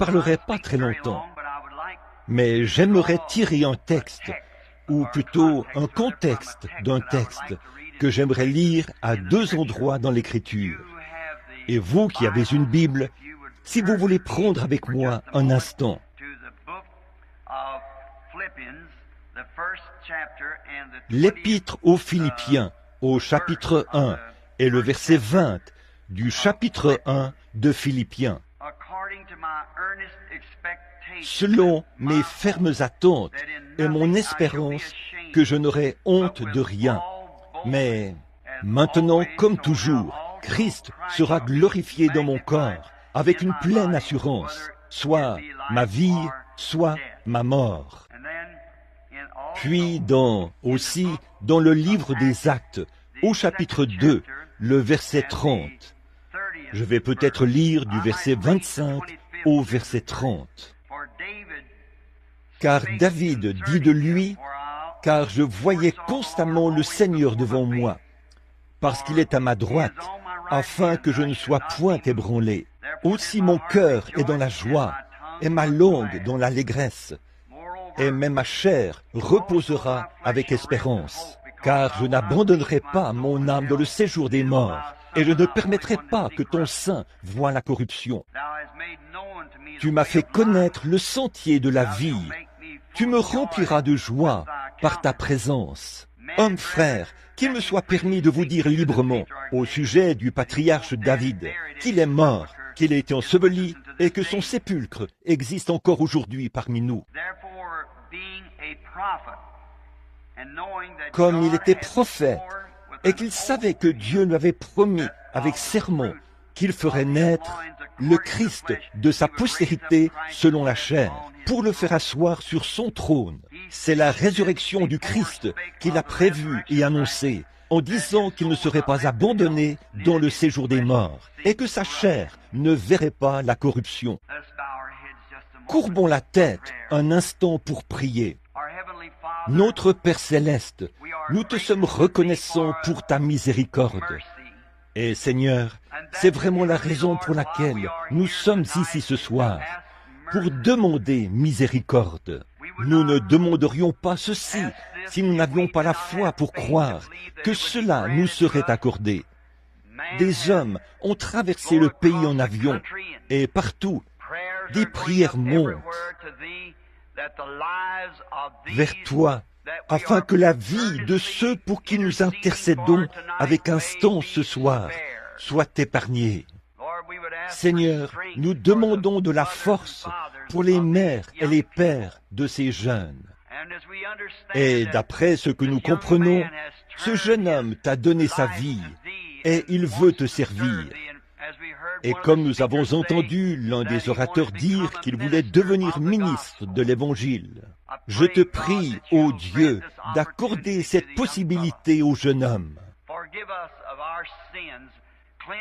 parlerai pas très longtemps, mais j'aimerais tirer un texte, ou plutôt un contexte d'un texte, que j'aimerais lire à deux endroits dans l'Écriture. Et vous qui avez une Bible, si vous voulez prendre avec moi un instant, l'Épître aux Philippiens, au chapitre 1, et le verset 20 du chapitre 1 de Philippiens. Selon mes fermes attentes et mon espérance que je n'aurai honte de rien, mais maintenant, comme toujours, Christ sera glorifié dans mon corps avec une pleine assurance, soit ma vie, soit ma mort. Puis aussi dans le livre des Actes, au chapitre 2, le verset 30. Je vais peut-être lire du verset 25 au verset 30. Car David dit de lui, « Car je voyais constamment le Seigneur devant moi, parce qu'il est à ma droite, afin que je ne sois point ébranlé. Aussi mon cœur est dans la joie, et ma langue dans l'allégresse. Et même ma chair reposera avec espérance, car je n'abandonnerai pas mon âme dans le séjour des morts, et je ne permettrai pas que ton sein voie la corruption. Tu m'as fait connaître le sentier de la vie. Tu me rempliras de joie par ta présence. Hommes, frères, qu'il me soit permis de vous dire librement au sujet du patriarche David qu'il est mort, qu'il a été enseveli et que son sépulcre existe encore aujourd'hui parmi nous. Comme il était prophète et qu'il savait que Dieu lui avait promis avec serment qu'il ferait naître le Christ de sa postérité selon la chair, pour le faire asseoir sur son trône. C'est la résurrection du Christ qu'il a prévue et annoncée, en disant qu'il ne serait pas abandonné dans le séjour des morts, et que sa chair ne verrait pas la corruption. Courbons la tête un instant pour prier. Notre Père céleste, nous te sommes reconnaissants pour ta miséricorde. Et Seigneur, c'est vraiment la raison pour laquelle nous sommes ici ce soir, pour demander miséricorde. Nous ne demanderions pas ceci si nous n'avions pas la foi pour croire que cela nous serait accordé. Des hommes ont traversé le pays en avion, et partout, des prières montent vers toi, afin que la vie de ceux pour qui nous intercédons avec instance ce soir soit épargnée. Seigneur, nous demandons de la force pour les mères et les pères de ces jeunes. Et d'après ce que nous comprenons, ce jeune homme t'a donné sa vie et il veut te servir. Et comme nous avons entendu l'un des orateurs dire qu'il voulait devenir ministre de l'Évangile, je te prie, ô Dieu, d'accorder cette possibilité au jeune homme.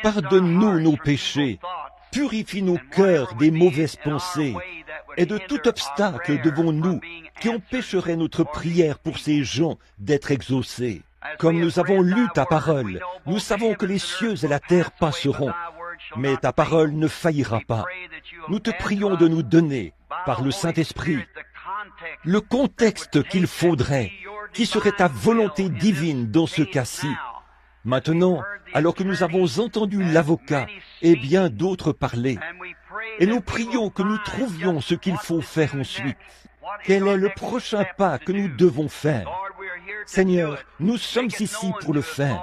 Pardonne-nous nos péchés, purifie nos cœurs des mauvaises pensées et de tout obstacle devant nous qui empêcherait notre prière pour ces gens d'être exaucés. Comme nous avons lu ta parole, nous savons que les cieux et la terre passeront, mais ta parole ne faillira pas. Nous te prions de nous donner, par le Saint-Esprit, le contexte qu'il faudrait, qui serait ta volonté divine dans ce cas-ci. Maintenant, alors que nous avons entendu l'avocat et bien d'autres parler, et nous prions que nous trouvions ce qu'il faut faire ensuite. Quel est le prochain pas que nous devons faire? Seigneur, nous sommes ici pour le faire.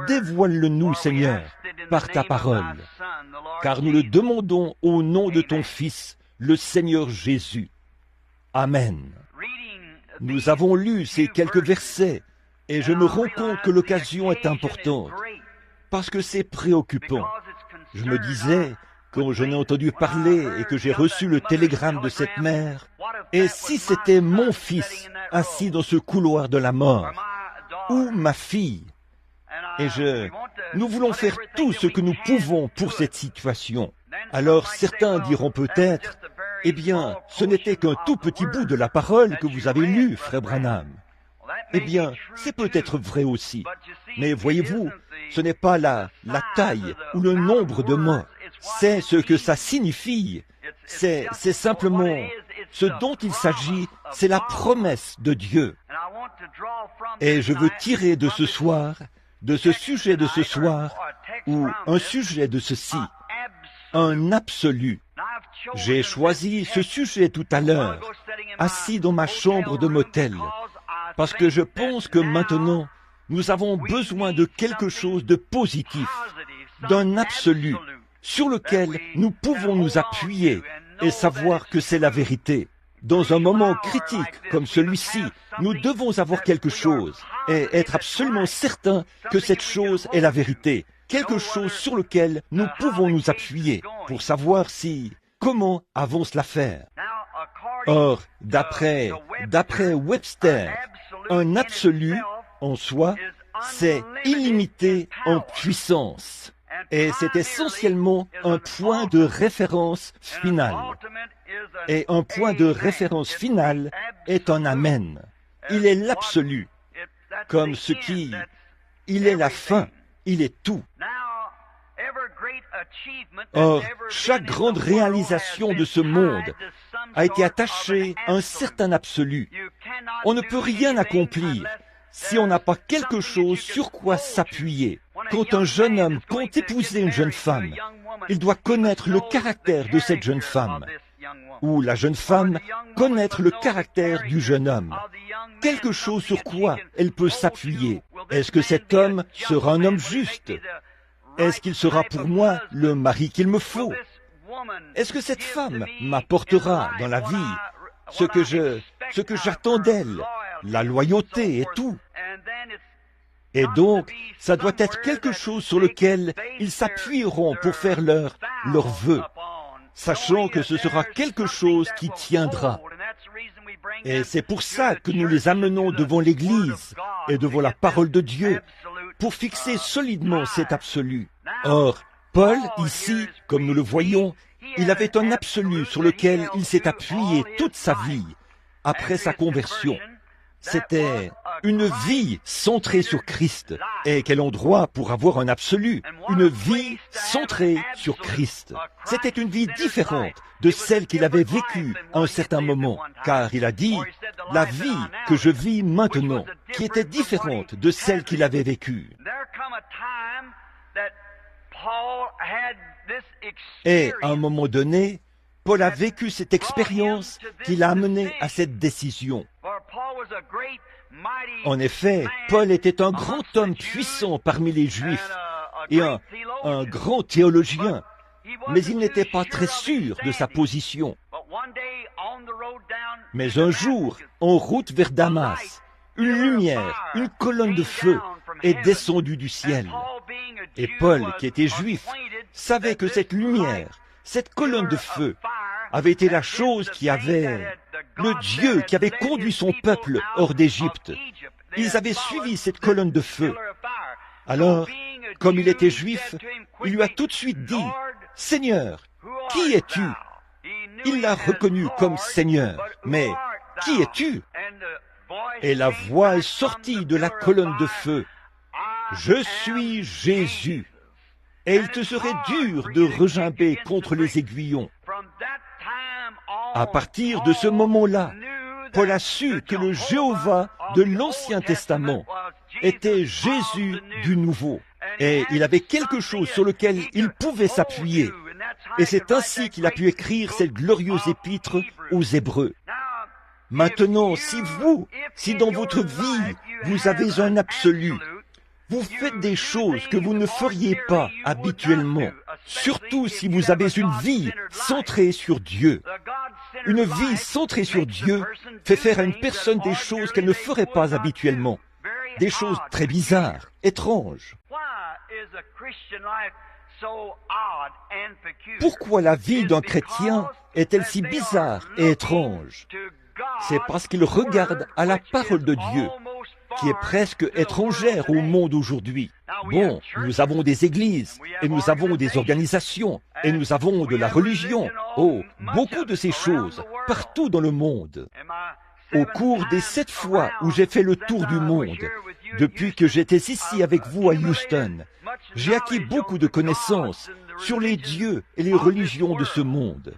Dévoile-le-nous, Seigneur, par ta parole, car nous le demandons au nom de ton Fils, le Seigneur Jésus. Amen. Nous avons lu ces quelques versets, et je me rends compte que l'occasion est importante, parce que c'est préoccupant. Je me disais, quand j'en ai entendu parler et que j'ai reçu le télégramme de cette mère, et si c'était mon fils assis dans ce couloir de la mort, ou ma fille, et nous voulons faire tout ce que nous pouvons pour cette situation. Alors certains diront peut-être, eh bien, ce n'était qu'un tout petit bout de la parole que vous avez lu, frère Branham. Eh bien, c'est peut-être vrai aussi. Mais voyez-vous, ce n'est pas la taille ou le nombre de mots, c'est ce que ça signifie. C'est simplement ce dont il s'agit, c'est la promesse de Dieu. Et je veux tirer de ce soir, de ce sujet de ce soir, ou un sujet de ceci, un absolu. J'ai choisi ce sujet tout à l'heure, assis dans ma chambre de motel, parce que je pense que maintenant, nous avons besoin de quelque chose de positif, d'un absolu, sur lequel nous pouvons nous appuyer et savoir que c'est la vérité. Dans un moment critique comme celui-ci, nous devons avoir quelque chose et être absolument certains que cette chose est la vérité, quelque chose sur lequel nous pouvons nous appuyer pour savoir comment avance l'affaire. Or, d'après Webster, un absolu en soi, c'est illimité en puissance. Et c'est essentiellement un point de référence final. Et un point de référence final est un amen. Il est l'absolu, comme ce qui... Il est la fin, il est tout. Or, chaque grande réalisation de ce monde a été attachée à un certain absolu. On ne peut rien accomplir si on n'a pas quelque chose sur quoi s'appuyer. Quand un jeune homme compte épouser une jeune femme, il doit connaître le caractère de cette jeune femme, ou la jeune femme connaître le caractère du jeune homme. Quelque chose sur quoi elle peut s'appuyer. Est-ce que cet homme sera un homme juste? Est-ce qu'il sera pour moi le mari qu'il me faut? Est-ce que cette femme m'apportera dans la vie ce que j'attends d'elle, la loyauté et tout? Et donc, ça doit être quelque chose sur lequel ils s'appuieront pour faire leur vœu, sachant que ce sera quelque chose qui tiendra. Et c'est pour ça que nous les amenons devant l'Église et devant la parole de Dieu, pour fixer solidement cet absolu. Or, Paul, ici, comme nous le voyons, il avait un absolu sur lequel il s'est appuyé toute sa vie, après sa conversion. C'était une vie centrée sur Christ. Et quel endroit pour avoir un absolu, une vie centrée sur Christ. C'était une vie différente de celle qu'il avait vécue à un certain moment, car il a dit, la vie que je vis maintenant, qui était différente de celle qu'il avait vécue. Et à un moment donné, Paul a vécu cette expérience qui l'a amené à cette décision. En effet, Paul était un grand homme puissant parmi les Juifs et un grand théologien, mais il n'était pas très sûr de sa position. Mais un jour, en route vers Damas, une lumière, une colonne de feu est descendue du ciel. Et Paul, qui était juif, savait que cette lumière, cette colonne de feu, avait été la chose qui avait... le Dieu qui avait conduit son peuple hors d'Égypte. Ils avaient suivi cette colonne de feu. Alors, comme il était juif, il lui a tout de suite dit, « Seigneur, qui es-tu » Il l'a reconnu comme Seigneur. Mais, « Qui es-tu » Et la voix est sortie de la colonne de feu. « Je suis Jésus. » Et il te serait dur de regimber contre les aiguillons. À partir de ce moment-là, Paul a su que le Jéhovah de l'Ancien Testament était Jésus du Nouveau. Et il avait quelque chose sur lequel il pouvait s'appuyer. Et c'est ainsi qu'il a pu écrire cette glorieuse épître aux Hébreux. Maintenant, si dans votre vie, vous avez un absolu, vous faites des choses que vous ne feriez pas habituellement, surtout si vous avez une vie centrée sur Dieu. Une vie centrée sur Dieu fait faire à une personne des choses qu'elle ne ferait pas habituellement, des choses très bizarres, étranges. Pourquoi la vie d'un chrétien est-elle si bizarre et étrange? C'est parce qu'il regarde à la parole de Dieu, qui est presque étrangère au monde aujourd'hui. Bon, nous avons des églises, et nous avons des organisations, et nous avons de la religion. Oh, beaucoup de ces choses, partout dans le monde. Au cours des 7 fois où j'ai fait le tour du monde, depuis que j'étais ici avec vous à Houston, j'ai acquis beaucoup de connaissances sur les dieux et les religions de ce monde.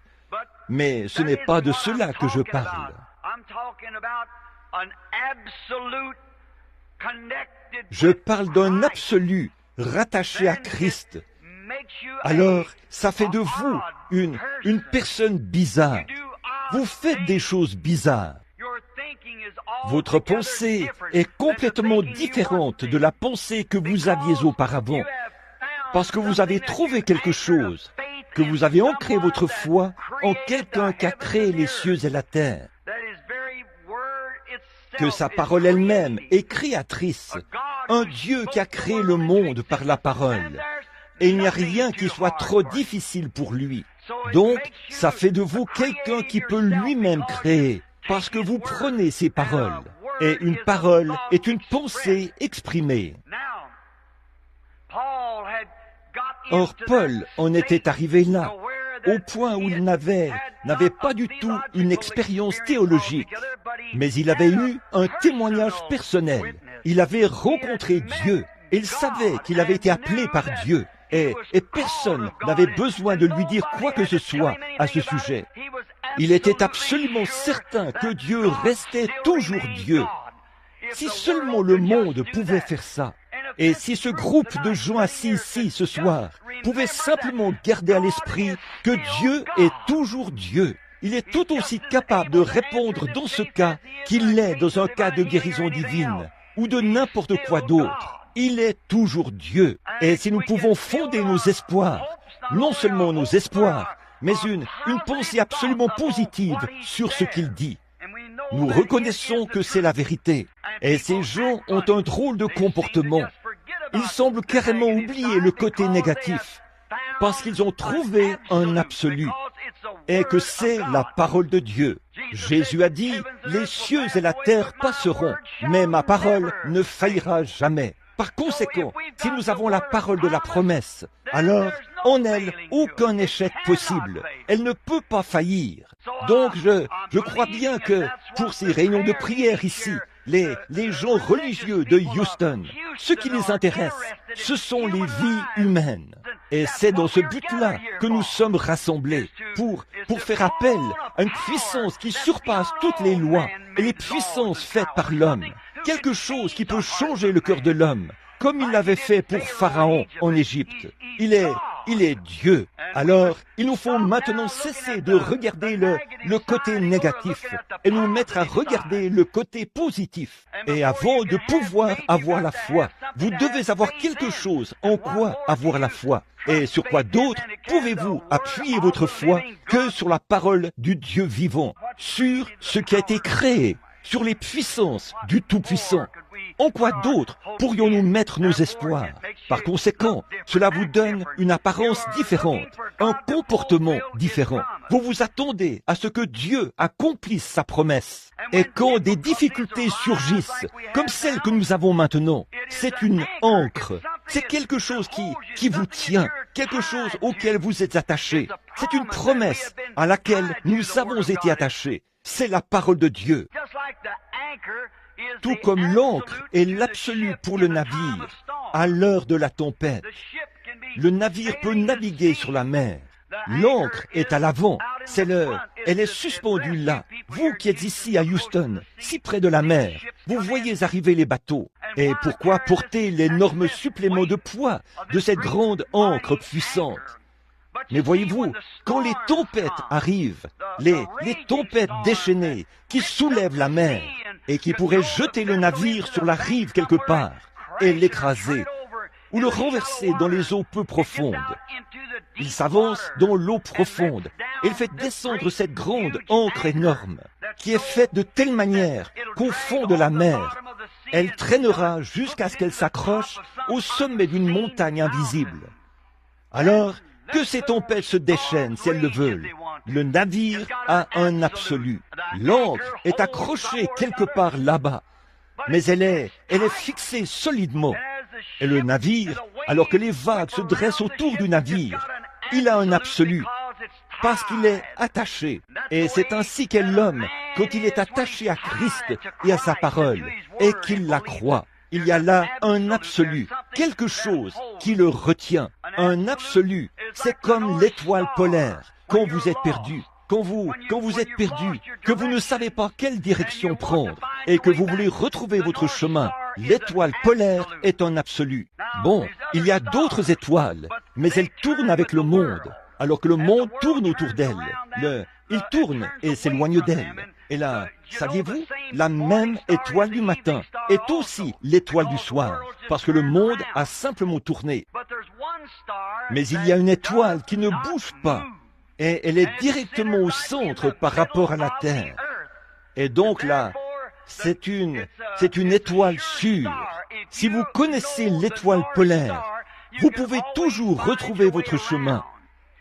Mais ce n'est pas de cela que je parle. Je parle d'un absolu rattaché à Christ. Alors, ça fait de vous une personne bizarre. Vous faites des choses bizarres. Votre pensée est complètement différente de la pensée que vous aviez auparavant, parce que vous avez trouvé quelque chose, que vous avez ancré votre foi en quelqu'un qui a créé les cieux et la terre, que sa parole elle-même est créatrice, un Dieu qui a créé le monde par la parole, et il n'y a rien qui soit trop difficile pour lui. Donc, ça fait de vous quelqu'un qui peut lui-même créer, parce que vous prenez ses paroles. Et une parole est une pensée exprimée. Or, Paul en était arrivé là, au point où il n'avait pas du tout une expérience théologique, mais il avait eu un témoignage personnel. Il avait rencontré Dieu, et il savait qu'il avait été appelé par Dieu. Et personne n'avait besoin de lui dire quoi que ce soit à ce sujet. Il était absolument certain que Dieu restait toujours Dieu. Si seulement le monde pouvait faire ça, et si ce groupe de gens assis ici ce soir pouvait simplement garder à l'esprit que Dieu est toujours Dieu, il est tout aussi capable de répondre dans ce cas qu'il l'est dans un cas de guérison divine ou de n'importe quoi d'autre. Il est toujours Dieu. Et si nous pouvons fonder nos espoirs, non seulement nos espoirs, mais une pensée absolument positive sur ce qu'il dit, nous reconnaissons que c'est la vérité. Et ces gens ont un drôle de comportement. Ils semblent carrément oublier le côté négatif, parce qu'ils ont trouvé un absolu, et que c'est la parole de Dieu. Jésus a dit, « Les cieux et la terre passeront, mais ma parole ne faillira jamais. » Par conséquent, si nous avons la parole de la promesse, alors en elle, aucun échec possible. Elle ne peut pas faillir. Donc je crois bien que pour ces réunions de prière ici, les gens religieux de Houston, ce qui les intéresse, ce sont les vies humaines. Et c'est dans ce but-là que nous sommes rassemblés, pour faire appel à une puissance qui surpasse toutes les lois et les puissances faites par l'homme. Quelque chose qui peut changer le cœur de l'homme, comme il l'avait fait pour Pharaon en Égypte. Il est Dieu. Alors, il nous faut maintenant cesser de regarder le côté négatif et nous mettre à regarder le côté positif. Et avant de pouvoir avoir la foi, vous devez avoir quelque chose en quoi avoir la foi. Et sur quoi d'autre pouvez-vous appuyer votre foi que sur la parole du Dieu vivant, sur ce qui a été créé, sur les puissances du Tout-Puissant. En quoi d'autre pourrions-nous mettre nos espoirs? Par conséquent, cela vous donne une apparence différente, un comportement différent. Vous vous attendez à ce que Dieu accomplisse sa promesse. Et quand des difficultés surgissent, comme celles que nous avons maintenant, c'est une ancre. C'est quelque chose qui vous tient, quelque chose auquel vous êtes attaché. C'est une promesse à laquelle nous avons été attachés. C'est la parole de Dieu. Tout comme l'encre est l'absolu pour le navire à l'heure de la tempête. Le navire peut naviguer sur la mer. L'encre est à l'avant. Elle est suspendue là. Vous qui êtes ici à Houston, si près de la mer, vous voyez arriver les bateaux. Et pourquoi porter l'énorme supplément de poids de cette grande ancre puissante? Mais voyez-vous, quand les tempêtes arrivent, les tempêtes déchaînées qui soulèvent la mer et qui pourraient jeter le navire sur la rive quelque part et l'écraser ou le renverser dans les eaux peu profondes, il s'avance dans l'eau profonde et il fait descendre cette grande ancre énorme qui est faite de telle manière qu'au fond de la mer, elle traînera jusqu'à ce qu'elle s'accroche au sommet d'une montagne invisible. Alors, que ces tempêtes se déchaînent si elles le veulent. Le navire a un absolu. L'ancre est accrochée quelque part là-bas, mais elle est fixée solidement. Et le navire, alors que les vagues se dressent autour du navire, il a un absolu, parce qu'il est attaché. Et c'est ainsi qu'est l'homme quand il est attaché à Christ et à sa parole, et qu'il la croit. Il y a là un absolu, quelque chose qui le retient. Un absolu, c'est comme l'étoile polaire. Quand vous êtes perdu, quand vous êtes perdu, que vous ne savez pas quelle direction prendre et que vous voulez retrouver votre chemin, l'étoile polaire est un absolu. Bon, il y a d'autres étoiles, mais elles tournent avec le monde, alors que le monde tourne autour d'elles. Il tourne et s'éloigne d'elle. Et là, saviez-vous, la même étoile du matin est aussi l'étoile du soir, parce que le monde a simplement tourné. Mais il y a une étoile qui ne bouge pas, et elle est directement au centre par rapport à la Terre. Et donc là, c'est une étoile sûre. Si vous connaissez l'étoile polaire, vous pouvez toujours retrouver votre chemin.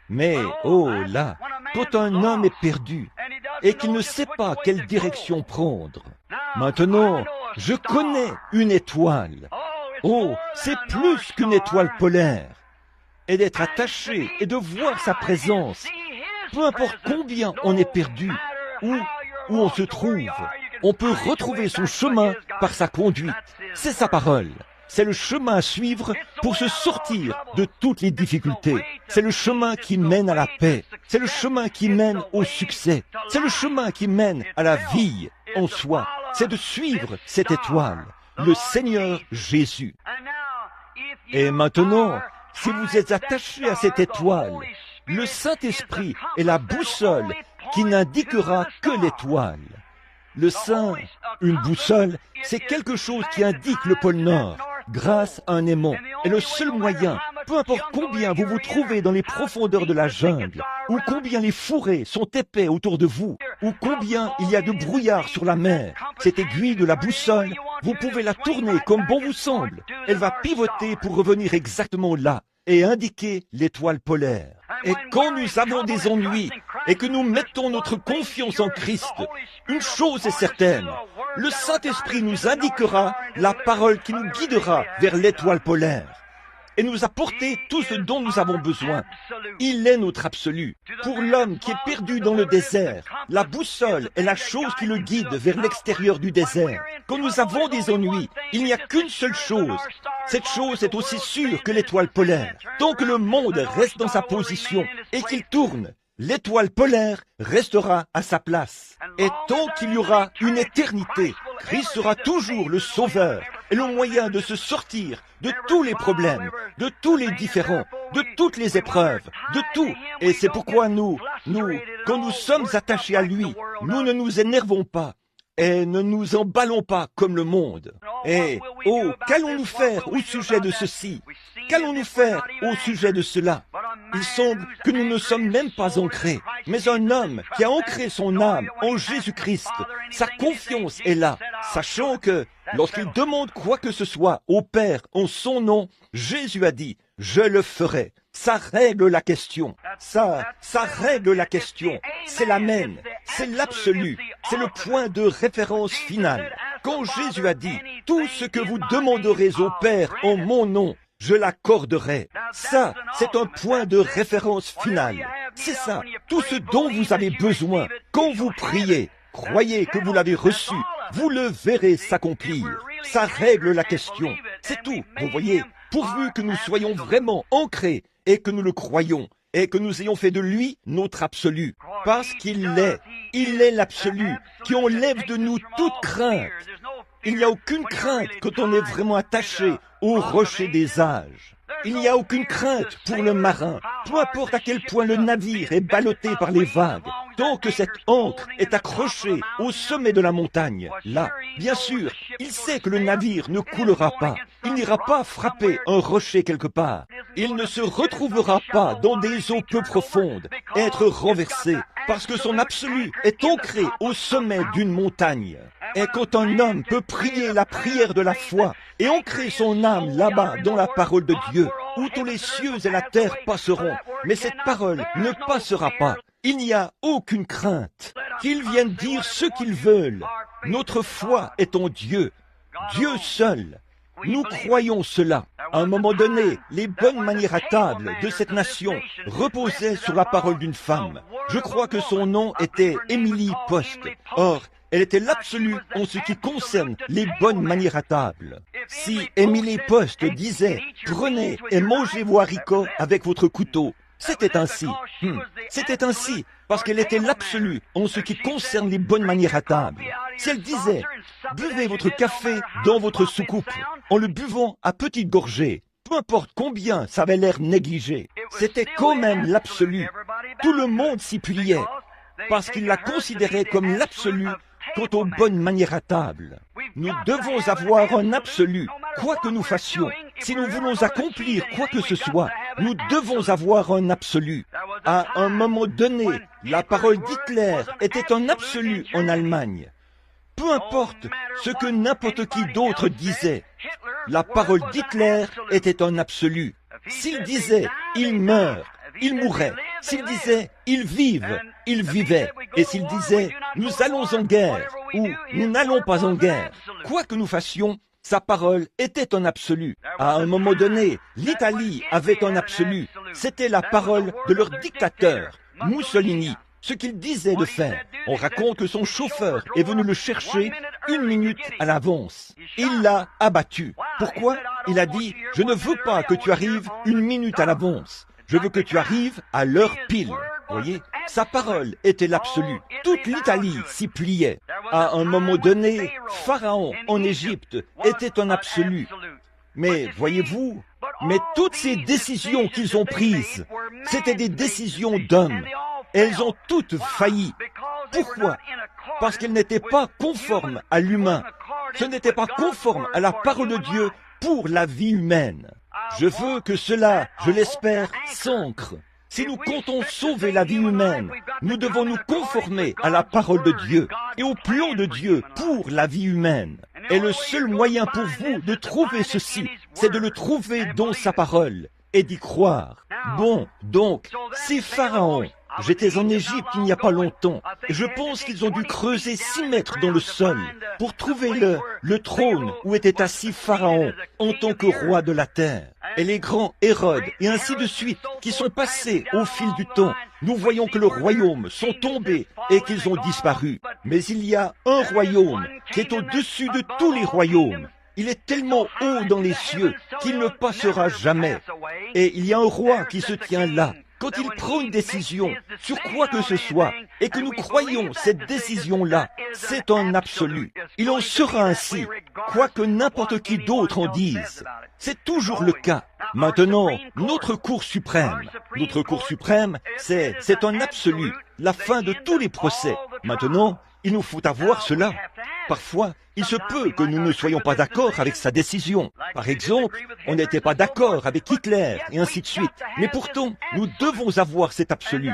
Mais, oh là, quand un homme est perdu et qu'il ne sait pas quelle direction prendre, maintenant, je connais une étoile. Oh, c'est plus qu'une étoile polaire. Et d'être attaché et de voir sa présence, peu importe combien on est perdu, où on se trouve, on peut retrouver son chemin par sa conduite. C'est sa parole. C'est le chemin à suivre pour se sortir de toutes les difficultés. C'est le chemin qui mène à la paix. C'est le chemin qui mène au succès. C'est le chemin qui mène à la vie en soi. C'est de suivre cette étoile, le Seigneur Jésus. Et maintenant, si vous êtes attaché à cette étoile, le Saint-Esprit est la boussole qui n'indiquera que l'étoile. Une boussole, c'est quelque chose qui indique le pôle Nord, grâce à un aimant. Et le seul moyen, peu importe combien vous vous trouvez dans les profondeurs de la jungle, ou combien les fourrés sont épais autour de vous, ou combien il y a de brouillard sur la mer, cette aiguille de la boussole, vous pouvez la tourner comme bon vous semble. Elle va pivoter pour revenir exactement là et indiquer l'étoile polaire. Et quand nous avons des ennuis et que nous mettons notre confiance en Christ, une chose est certaine, le Saint-Esprit nous indiquera la parole qui nous guidera vers l'étoile polaire et nous apporter tout ce dont nous avons besoin. Il est notre absolu. Pour l'homme qui est perdu dans le désert, la boussole est la chose qui le guide vers l'extérieur du désert. Quand nous avons des ennuis, il n'y a qu'une seule chose. Cette chose est aussi sûre que l'étoile polaire. Tant que le monde reste dans sa position et qu'il tourne, l'étoile polaire restera à sa place. Et tant qu'il y aura une éternité, Christ sera toujours le sauveur et le moyen de se sortir de tous les problèmes, de tous les différends, de toutes les épreuves, de tout. Et c'est pourquoi quand nous sommes attachés à lui, nous ne nous énervons pas et ne nous emballons pas comme le monde. Et, qu'allons-nous faire au sujet de ceci? Qu'allons-nous faire au sujet de cela? Il semble que nous ne sommes même pas ancrés, mais un homme qui a ancré son âme en Jésus-Christ, sa confiance est là, sachant que lorsqu'il demande quoi que ce soit au Père en son nom, Jésus a dit, « Je le ferai ». Ça règle la question. Ça règle la question. C'est l'amen. C'est l'absolu. C'est le point de référence final. Quand Jésus a dit, « Tout ce que vous demanderez au Père en mon nom, je l'accorderai ». Ça, c'est un point de référence final. C'est ça, tout ce dont vous avez besoin. Quand vous priez, croyez que vous l'avez reçu. Vous le verrez s'accomplir. Ça règle la question. C'est tout, vous voyez, pourvu que nous soyons vraiment ancrés et que nous le croyons, et que nous ayons fait de lui notre absolu, parce qu'il est l'absolu, qui enlève de nous toute crainte. Il n'y a aucune crainte quand on est vraiment attaché au rocher des âges. Il n'y a aucune crainte pour le marin, peu importe à quel point le navire est ballotté par les vagues, tant que cette ancre est accrochée au sommet de la montagne. Là, bien sûr, il sait que le navire ne coulera pas. Il n'ira pas frapper un rocher quelque part. Il ne se retrouvera pas dans des eaux peu profondes, être renversé, parce que son absolu est ancré au sommet d'une montagne. Et quand un homme peut prier la prière de la foi et ancrer son âme là-bas dans la parole de Dieu, où tous les cieux et la terre passeront, mais cette parole ne passera pas. Il n'y a aucune crainte. Qu'ils viennent dire ce qu'ils veulent. Notre foi est en Dieu, Dieu seul. Nous croyons cela. À un moment donné, les bonnes manières à table de cette nation reposaient sur la parole d'une femme. Je crois que son nom était Émilie Post. Or, Elle était l'absolu en ce qui concerne les bonnes manières à table. Si Emily Post disait « Prenez et mangez vos haricots avec votre couteau », c'était ainsi. C'était ainsi parce qu'elle était l'absolu en ce qui concerne les bonnes manières à table. Si elle disait « Buvez votre café dans votre soucoupe en le buvant à petites gorgées », peu importe combien ça avait l'air négligé, c'était quand même l'absolu. Tout le monde s'y pliait parce qu'il la considérait comme l'absolu quant aux bonnes manières à table. Nous devons avoir un absolu, quoi que nous fassions. Si nous voulons accomplir quoi que ce soit, nous devons avoir un absolu. À un moment donné, la parole d'Hitler était un absolu en Allemagne. Peu importe ce que n'importe qui d'autre disait, la parole d'Hitler était un absolu. S'il disait « il meurt », il mourait. S'il disait « ils vivent », ils vivaient. Et s'il disait « nous allons en guerre » ou « nous n'allons pas en guerre », quoi que nous fassions, sa parole était un absolu. À un moment donné, l'Italie avait un absolu. C'était la parole de leur dictateur, Mussolini. Ce qu'il disait de faire. On raconte que son chauffeur est venu le chercher 1 minute à l'avance. Il l'a abattu. Pourquoi? Il a dit « Je ne veux pas que tu arrives 1 minute à l'avance. Je veux que tu arrives à l'heure pile. » Voyez, sa parole était l'absolu. Toute l'Italie s'y pliait. À un moment donné, Pharaon en Égypte était un absolu. Mais voyez-vous, toutes ces décisions qu'ils ont prises, c'était des décisions d'hommes. Elles ont toutes failli. Pourquoi? Parce qu'elles n'étaient pas conformes à l'humain. Ce n'était pas conforme à la parole de Dieu pour la vie humaine. Je veux que cela, je l'espère, s'ancre. Si nous comptons sauver la vie humaine, nous devons nous conformer à la parole de Dieu et au plan de Dieu pour la vie humaine. Et le seul moyen pour vous de trouver ceci, c'est de le trouver dans sa parole et d'y croire. Bon, donc, si Pharaon... J'étais en Égypte il n'y a pas longtemps. Je pense qu'ils ont dû creuser 6 mètres dans le sol pour trouver le trône où était assis Pharaon en tant que roi de la terre. Et les grands Hérode et ainsi de suite qui sont passés au fil du temps. Nous voyons que le royaume sont tombés et qu'ils ont disparu. Mais il y a un royaume qui est au-dessus de tous les royaumes. Il est tellement haut dans les cieux qu'il ne passera jamais. Et il y a un roi qui se tient là. Quand il prend une décision sur quoi que ce soit, et que nous croyons cette décision-là, c'est un absolu. Il en sera ainsi, quoi que n'importe qui d'autre en dise. C'est toujours le cas. Maintenant, notre Cour suprême. Notre Cour suprême, c'est un absolu, la fin de tous les procès. Maintenant, il nous faut avoir cela. Parfois, il se peut que nous ne soyons pas d'accord avec sa décision. Par exemple, on n'était pas d'accord avec Hitler et ainsi de suite. Mais pourtant, nous devons avoir cet absolu.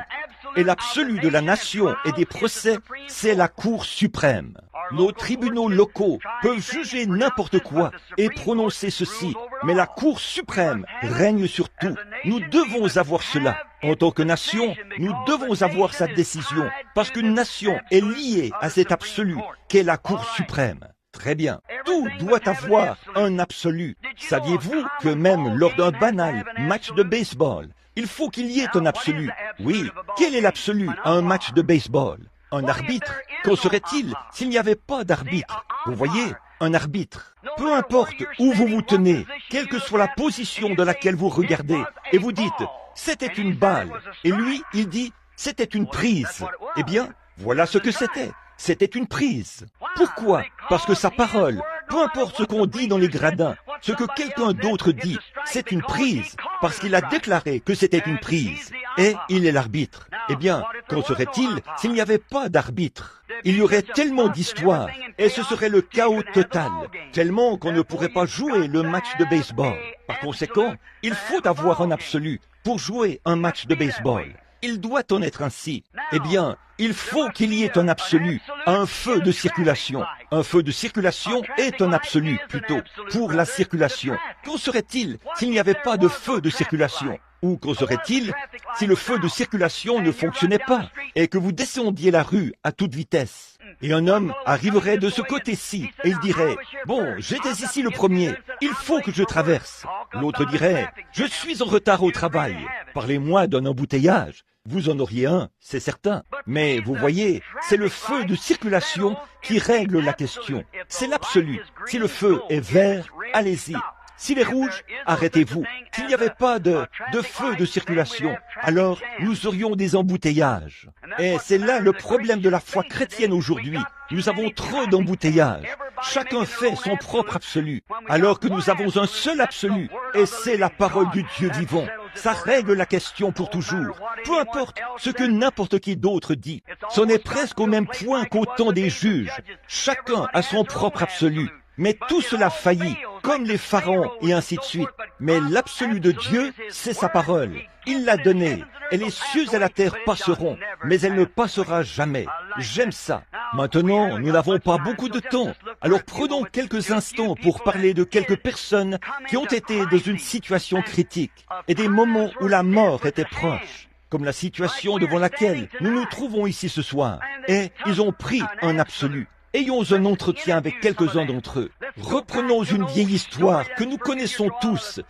Et l'absolu de la nation et des procès, c'est la Cour suprême. Nos tribunaux locaux peuvent juger n'importe quoi et prononcer ceci, mais la Cour suprême règne sur tout. Nous devons avoir cela. En tant que nation, nous devons avoir sa décision, parce qu'une nation est liée à cet absolu qu'est la Cour suprême. Très bien. Tout doit avoir un absolu. Saviez-vous que même lors d'un banal match de baseball, il faut qu'il y ait un absolu? Oui, quel est l'absolu à un match de baseball? Un arbitre. Qu'en serait-il s'il n'y avait pas d'arbitre? Vous voyez, un arbitre. Peu importe où vous vous tenez, quelle que soit la position de laquelle vous regardez, et vous dites « c'était une balle », et lui, il dit « c'était une prise ». Eh bien, voilà ce que c'était. C'était une prise. Pourquoi? Parce que sa parole, peu importe ce qu'on dit dans les gradins, ce que quelqu'un d'autre dit, c'est une prise, parce qu'il a déclaré que c'était une prise. Et il est l'arbitre. Eh bien, qu'en serait-il s'il n'y avait pas d'arbitre? Il y aurait tellement d'histoires, et ce serait le chaos total, tellement qu'on ne pourrait pas jouer le match de baseball. Par conséquent, il faut avoir un absolu pour jouer un match de baseball. Il doit en être ainsi. Eh bien, il faut qu'il y ait un absolu, un feu de circulation. Un feu de circulation est un absolu, plutôt, pour la circulation. Qu'en serait-il s'il n'y avait pas de feu de circulation? Ou qu'en serait-il si le feu de circulation ne fonctionnait pas et que vous descendiez la rue à toute vitesse? Et un homme arriverait de ce côté-ci et il dirait « Bon, j'étais ici le premier, il faut que je traverse. » L'autre dirait « Je suis en retard au travail, parlez-moi d'un embouteillage. » vous en auriez un, c'est certain. Mais vous voyez, c'est le feu de circulation qui règle la question. C'est l'absolu. Si le feu est vert, allez-y. S'il est rouge, arrêtez-vous. S'il n'y avait pas de feu de circulation, alors nous aurions des embouteillages. Et c'est là le problème de la foi chrétienne aujourd'hui. Nous avons trop d'embouteillages. Chacun fait son propre absolu, alors que nous avons un seul absolu, et c'est la parole du Dieu vivant. Ça règle la question pour toujours. Peu importe ce que n'importe qui d'autre dit. C'en est presque au même point qu'au temps des juges. Chacun a son propre absolu. Mais tout cela faillit, comme les pharaons et ainsi de suite. Mais l'absolu de Dieu, c'est sa parole. Il l'a donnée, et les cieux et la terre passeront, mais elle ne passera jamais. J'aime ça. Maintenant, nous n'avons pas beaucoup de temps. Alors prenons quelques instants pour parler de quelques personnes qui ont été dans une situation critique et des moments où la mort était proche, comme la situation devant laquelle nous nous trouvons ici ce soir. Et ils ont pris un absolu. Ayons un entretien avec quelques-uns d'entre eux. Reprenons une vieille histoire que nous connaissons tous,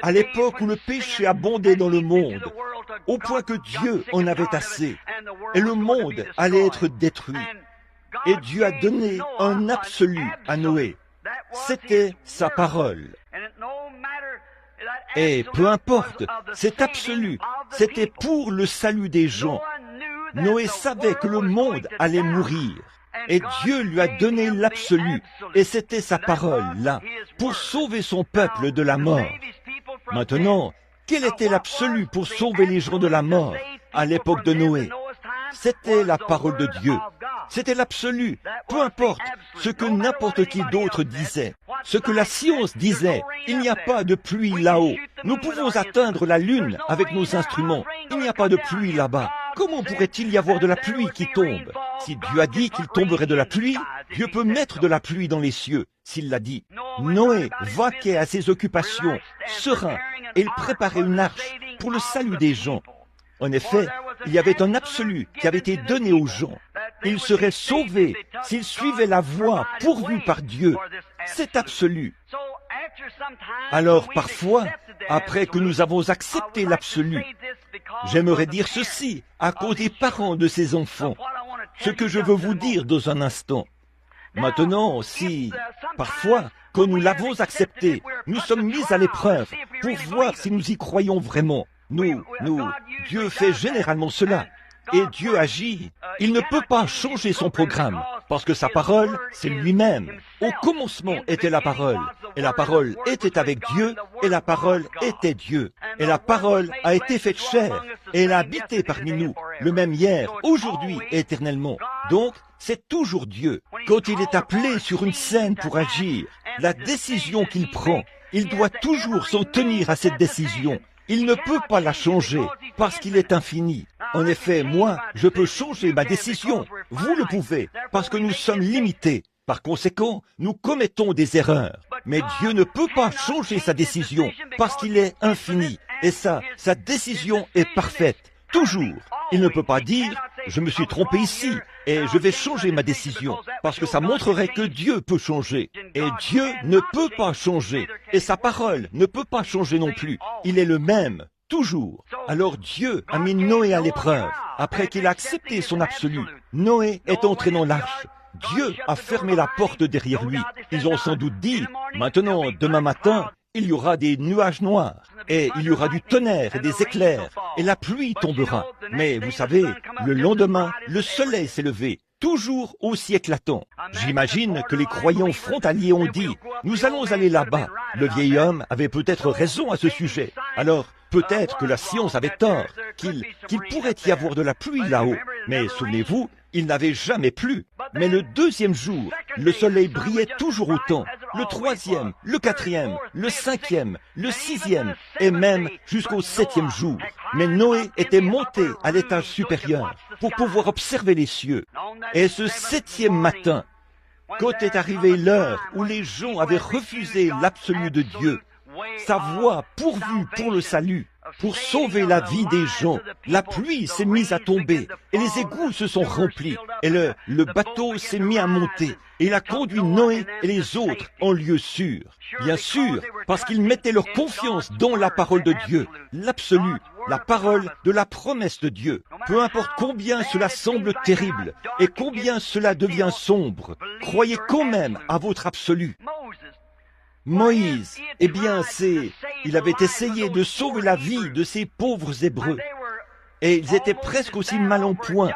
à l'époque où le péché abondait dans le monde, au point que Dieu en avait assez, et le monde allait être détruit. Et Dieu a donné un absolu à Noé. C'était sa parole. Et peu importe, cet absolu, c'était pour le salut des gens. Noé savait que le monde allait mourir. Et Dieu lui a donné l'absolu, et c'était sa parole, là, pour sauver son peuple de la mort. Maintenant, quel était l'absolu pour sauver les gens de la mort à l'époque de Noé? C'était la parole de Dieu. C'était l'absolu, peu importe ce que n'importe qui d'autre disait, ce que la science disait. Il n'y a pas de pluie là-haut. Nous pouvons atteindre la lune avec nos instruments. Il n'y a pas de pluie là-bas. Comment pourrait-il y avoir de la pluie qui tombe? Si Dieu a dit qu'il tomberait de la pluie, Dieu peut mettre de la pluie dans les cieux, s'il l'a dit. Noé vaquait à ses occupations, serein, et il préparait une arche pour le salut des gens. En effet, il y avait un absolu qui avait été donné aux gens. Ils seraient sauvés s'ils suivaient la voie pourvue par Dieu. C'est absolu. Alors parfois, après que nous avons accepté l'absolu, j'aimerais dire ceci à cause des parents de ces enfants, ce que je veux vous dire dans un instant. Maintenant, si, parfois, quand nous l'avons accepté, nous sommes mis à l'épreuve pour voir si nous y croyons vraiment. Dieu fait généralement cela. Et Dieu agit. Il ne peut pas changer son programme, parce que sa parole, c'est lui-même. Au commencement était la parole, et la parole était avec Dieu, et la parole était Dieu. Et la parole a été faite chair, et elle a habité parmi nous, le même hier, aujourd'hui et éternellement. Donc, c'est toujours Dieu. Quand il est appelé sur une scène pour agir, la décision qu'il prend, il doit toujours s'en tenir à cette décision. Il ne peut pas la changer, parce qu'il est infini. En effet, moi, je peux changer ma décision. Vous le pouvez, parce que nous sommes limités. Par conséquent, nous commettons des erreurs. Mais Dieu ne peut pas changer sa décision, parce qu'il est infini. Et sa décision est parfaite, toujours. Il ne peut pas dire, je me suis trompé ici, et je vais changer ma décision, parce que ça montrerait que Dieu peut changer. Et Dieu ne peut pas changer, et sa parole ne peut pas changer non plus. Il est le même, toujours. Alors Dieu a mis Noé à l'épreuve, après qu'il a accepté son absolu. Noé est entré dans l'arche. Dieu a fermé la porte derrière lui. Ils ont sans doute dit, maintenant, demain matin, il y aura des nuages noirs, et il y aura du tonnerre et des éclairs, et la pluie tombera. Mais vous savez, le lendemain, le soleil s'est levé, toujours aussi éclatant. J'imagine que les croyants frontaliers ont dit, nous allons aller là-bas. Le vieil homme avait peut-être raison à ce sujet. Alors, peut-être que la science avait tort, qu'il pourrait y avoir de la pluie là-haut. Mais souvenez-vous, il n'avait jamais plu. Mais le deuxième jour, le soleil brillait toujours autant. Le troisième, le quatrième, le cinquième, le sixième, et même jusqu'au septième jour. Mais Noé était monté à l'étage supérieur pour pouvoir observer les cieux. Et ce septième matin, quand est arrivée l'heure où les gens avaient refusé l'absolu de Dieu, sa voie pourvue pour le salut, pour sauver la vie des gens. La pluie s'est mise à tomber et les égouts se sont remplis et le bateau s'est mis à monter et il a conduit Noé et les autres en lieu sûr. Bien sûr, parce qu'ils mettaient leur confiance dans la parole de Dieu, l'absolu, la parole de la promesse de Dieu. Peu importe combien cela semble terrible et combien cela devient sombre, croyez quand même à votre absolu. Moïse, eh bien, il avait essayé de sauver la vie de ces pauvres Hébreux. Et ils étaient presque aussi mal en point,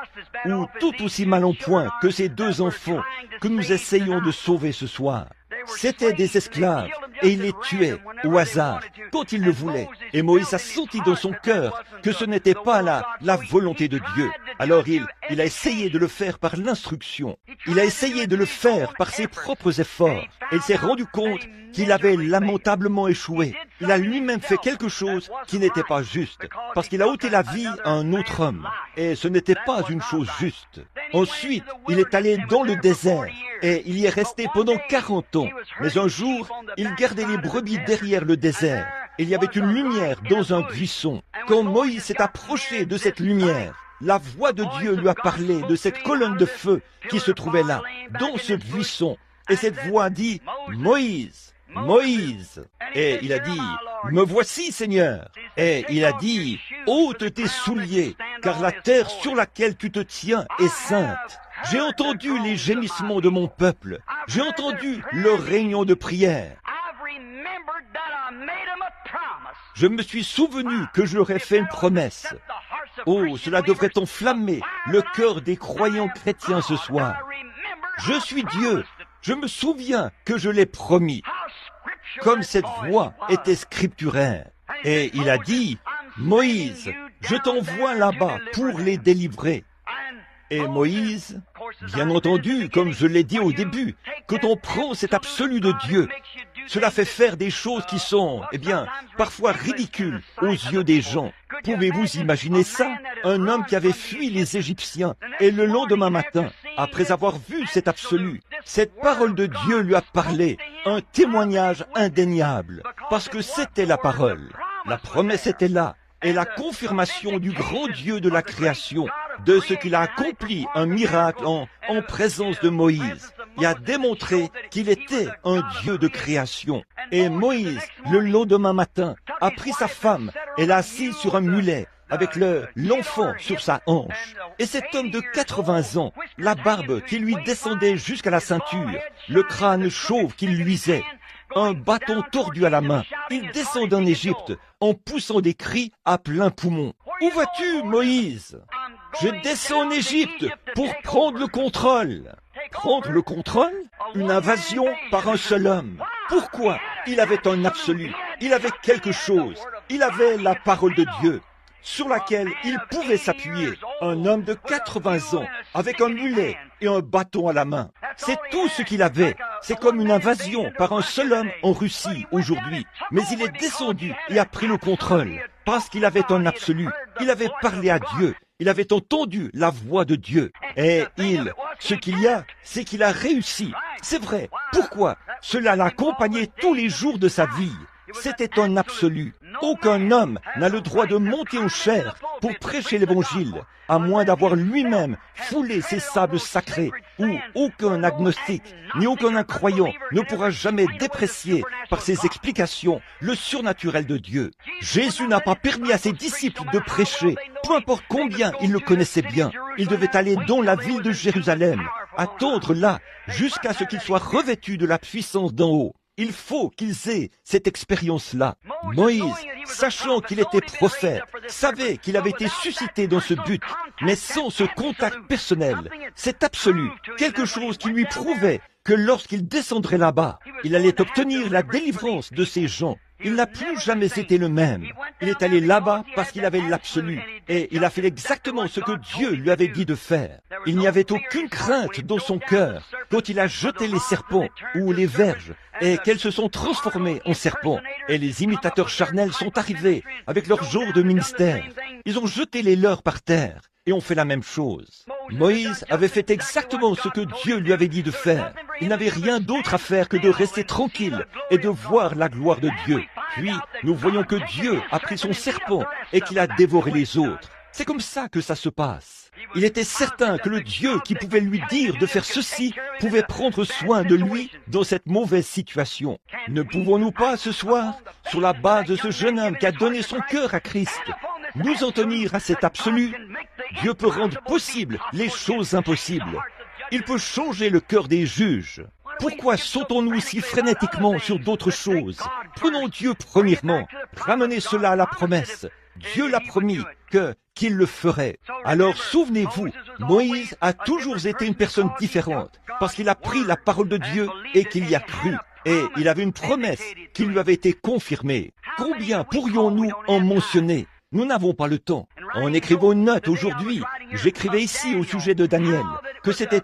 ou tout aussi mal en point que ces deux enfants que nous essayons de sauver ce soir. C'étaient des esclaves, et il les tuait au hasard, quand il le voulait. Et Moïse a senti dans son cœur que ce n'était pas la volonté de Dieu. Alors il a essayé de le faire par l'instruction. Il a essayé de le faire par ses propres efforts. Et il s'est rendu compte qu'il avait lamentablement échoué. Il a lui-même fait quelque chose qui n'était pas juste, parce qu'il a ôté la vie à un autre homme. Et ce n'était pas une chose juste. Ensuite, il est allé dans le désert, et il y est resté pendant 40 ans. Mais un jour, il gardait les brebis derrière le désert. Il y avait une lumière dans un buisson. Quand Moïse s'est approché de cette lumière, la voix de Dieu lui a parlé de cette colonne de feu qui se trouvait là, dans ce buisson. Et cette voix dit, « Moïse, Moïse !» Et il a dit, « Me voici, Seigneur !» Et il a dit, « Ôte tes souliers, car la terre sur laquelle tu te tiens est sainte. » J'ai entendu les gémissements de mon peuple. J'ai entendu leur réunion de prière. Je me suis souvenu que je leur ai fait une promesse. Oh, cela devrait enflammer le cœur des croyants chrétiens ce soir. Je suis Dieu. Je me souviens que je l'ai promis. Comme cette voix était scripturaire. Et il a dit, « Moïse, je t'envoie là-bas pour les délivrer. » Et Moïse, bien entendu, comme je l'ai dit au début, quand on prend cet absolu de Dieu, cela fait faire des choses qui sont, eh bien, parfois ridicules aux yeux des gens. Pouvez-vous imaginer ça? Un homme qui avait fui les Égyptiens, et le lendemain matin, après avoir vu cet absolu, cette parole de Dieu lui a parlé, un témoignage indéniable, parce que c'était la parole. La promesse était là, et la confirmation du grand Dieu de la création, de ce qu'il a accompli, un miracle en présence de Moïse, et a démontré qu'il était un Dieu de création. Et Moïse, le lendemain matin, a pris sa femme et l'a assise sur un mulet, avec l'enfant sur sa hanche. Et cet homme de 80 ans, la barbe qui lui descendait jusqu'à la ceinture, le crâne chauve qui luisait, un bâton tordu à la main, il descend en Égypte en poussant des cris à plein poumon. « Où vas-tu, Moïse ?»« Je descends en Égypte pour prendre le contrôle. » Prendre le contrôle? Une invasion par un seul homme. Pourquoi? Il avait un absolu. Il avait quelque chose. Il avait la parole de Dieu sur laquelle il pouvait s'appuyer. Un homme de 80 ans avec un mulet et un bâton à la main. C'est tout ce qu'il avait. C'est comme une invasion par un seul homme en Russie aujourd'hui. Mais il est descendu et a pris le contrôle parce qu'il avait un absolu. Il avait parlé à Dieu. Il avait entendu la voix de Dieu. Et ce qu'il y a, c'est qu'il a réussi. C'est vrai. Pourquoi? Cela l'a accompagné tous les jours de sa vie. C'était un absolu. Aucun homme n'a le droit de monter aux chairs pour prêcher l'évangile, à moins d'avoir lui-même foulé ces sables sacrés, où aucun agnostique, ni aucun incroyant ne pourra jamais déprécier par ses explications le surnaturel de Dieu. Jésus n'a pas permis à ses disciples de prêcher, peu importe combien ils le connaissaient bien. Ils devaient aller dans la ville de Jérusalem, attendre là, jusqu'à ce qu'ils soient revêtus de la puissance d'en haut. Il faut qu'ils aient cette expérience-là. Moïse, sachant qu'il était prophète, savait qu'il avait été suscité dans ce but, mais sans ce contact personnel, c'est absolu, quelque chose qui lui prouvait que lorsqu'il descendrait là-bas, il allait obtenir la délivrance de ces gens. Il n'a plus jamais été le même. Il est allé là-bas parce qu'il avait l'absolu. Et il a fait exactement ce que Dieu lui avait dit de faire. Il n'y avait aucune crainte dans son cœur quand il a jeté les serpents ou les verges et qu'elles se sont transformées en serpents. Et les imitateurs charnels sont arrivés avec leur jour de ministère. Ils ont jeté les leurs par terre et ont fait la même chose. Moïse avait fait exactement ce que Dieu lui avait dit de faire. Il n'avait rien d'autre à faire que de rester tranquille et de voir la gloire de Dieu. Puis, nous voyons que Dieu a pris son serpent et qu'il a dévoré les autres. C'est comme ça que ça se passe. Il était certain que le Dieu qui pouvait lui dire de faire ceci pouvait prendre soin de lui dans cette mauvaise situation. Ne pouvons-nous pas ce soir, sur la base de ce jeune homme qui a donné son cœur à Christ, nous en tenir à cet absolu? Dieu peut rendre possible les choses impossibles. Il peut changer le cœur des juges. Pourquoi sautons-nous si frénétiquement sur d'autres choses? Prenons Dieu premièrement. Ramenez cela à la promesse. Dieu l'a promis qu'il le ferait. Alors souvenez-vous, Moïse a toujours été une personne différente parce qu'il a pris la parole de Dieu et qu'il y a cru. Et il avait une promesse qui lui avait été confirmée. Combien pourrions-nous en mentionner? Nous n'avons pas le temps. En écrivant une note aujourd'hui, j'écrivais ici au sujet de Daniel que c'était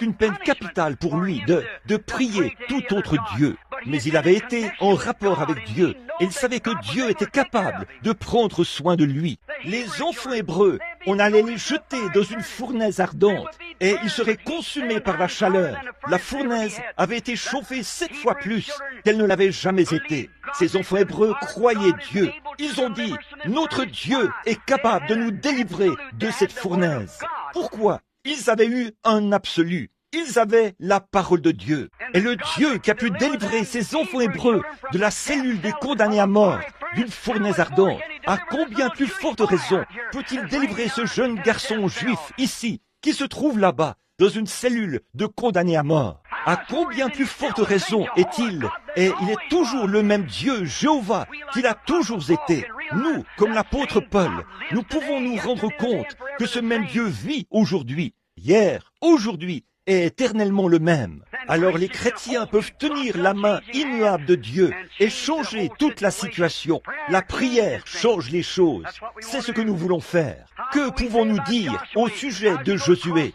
une peine capitale pour lui de prier tout autre Dieu. Mais il avait été en rapport avec Dieu et il savait que Dieu était capable de prendre soin de lui. Les enfants hébreux, on allait les jeter dans une fournaise ardente et ils seraient consumés par la chaleur. La fournaise avait été chauffée 7 fois plus qu'elle ne l'avait jamais été. Ces enfants hébreux croyaient Dieu. Ils ont dit, notre Dieu est capable de nous délivrer de cette fournaise. Pourquoi? Ils avaient eu un absolu. Ils avaient la parole de Dieu. Et le Dieu qui a pu délivrer ces enfants hébreux de la cellule des condamnés à mort, d'une fournaise ardente, à combien plus forte raison peut-il délivrer ce jeune garçon juif ici, qui se trouve là-bas, dans une cellule de condamnés à mort? À combien plus forte raison est-il? Et il est toujours le même Dieu, Jéhovah, qu'il a toujours été. Nous, comme l'apôtre Paul, nous pouvons nous rendre compte que ce même Dieu vit aujourd'hui, hier, aujourd'hui, est éternellement le même. Alors les chrétiens peuvent tenir la main immuable de Dieu et changer toute la situation. La prière change les choses. C'est ce que nous voulons faire. Que pouvons-nous dire au sujet de Josué?